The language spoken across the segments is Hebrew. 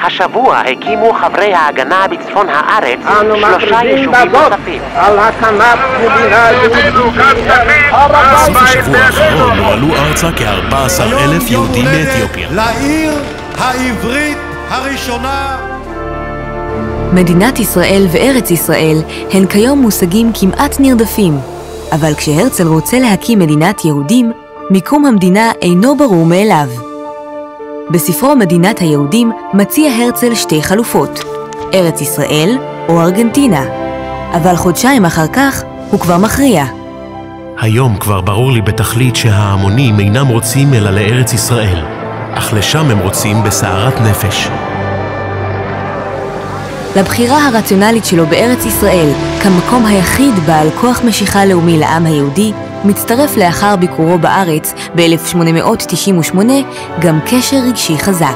השבוע הקימו חברי ההגנה בצפון הארץ 3 יישובים נוספים. על הקמת מדינה יהודית. בסוף השבוע האחרון עלו ארצה כ-14,000 יהודים מאתיופיה. לעיר העברית הראשונה. מדינת ישראל וארץ ישראל הן כיום מושגים כמעט נרדפים, אבל כשהרצל רוצה להקים מדינת יהודים, מיקום המדינה אינו ברור מאליו. בספרו מדינת היהודים מציע הרצל 2 חלופות, ארץ ישראל או ארגנטינה, אבל חודשיים אחר כך הוא כבר מכריע. היום כבר ברור לי בתכלית שההמונים אינם רוצים אלא לארץ ישראל, אך לשם הם רוצים בסערת נפש. לבחירה הרציונלית שלו בארץ ישראל, כמקום היחיד בעל כוח משיכה לאומי לעם היהודי, מצטרף לאחר ביקורו בארץ ב-1898 גם קשר רגשי חזק.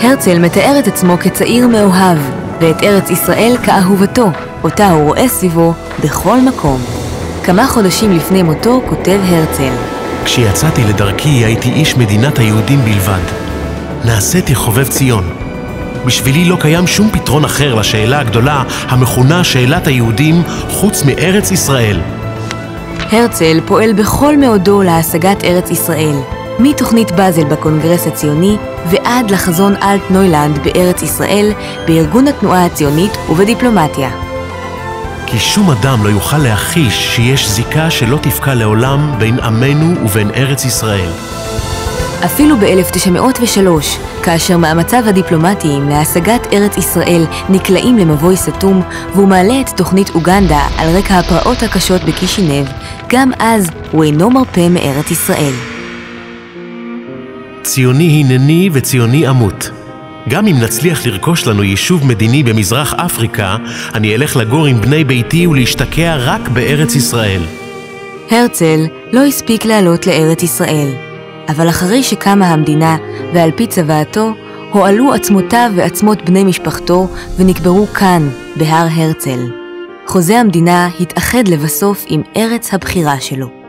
הרצל מתאר את עצמו כצעיר מאוהב, ואת ארץ ישראל כאהובתו, אותה הוא רואה סביבו בכל מקום. כמה חודשים לפני מותו כותב הרצל: כשיצאתי לדרכי הייתי איש מדינת היהודים בלבד. נעשיתי חובב ציון. בשבילי לא קיים שום פתרון אחר לשאלה הגדולה המכונה שאלת היהודים חוץ מארץ ישראל. הרצל פועל בכל מאודו להשגת ארץ ישראל, מתוכנית באזל בקונגרס הציוני ועד לחזון אלטנוילנד בארץ ישראל, בארגון התנועה הציונית ובדיפלומטיה. כי שום אדם לא יוכל להכחיש שיש זיקה שלא תפקע לעולם בין עמנו ובין ארץ ישראל. אפילו ב-1903, כאשר מאמציו הדיפלומטיים להשגת ארץ ישראל נקלעים למבוי סתום, והוא מעלה את תוכנית אוגנדה על רקע הפרעות הקשות בקישינב, גם אז הוא אינו מרפה מארץ ישראל. ציוני הנני וציוני אמות. גם אם נצליח לרכוש לנו יישוב מדיני במזרח אפריקה, אני אלך לגור עם בני ביתי ולהשתקע רק בארץ ישראל. הרצל לא הספיק לעלות לארץ ישראל. אבל אחרי שקמה המדינה ועל פי צוואתו, הועלו עצמותיו ועצמות בני משפחתו ונקברו כאן, בהר הרצל. חוזה המדינה התאחד לבסוף עם ארץ הבחירה שלו.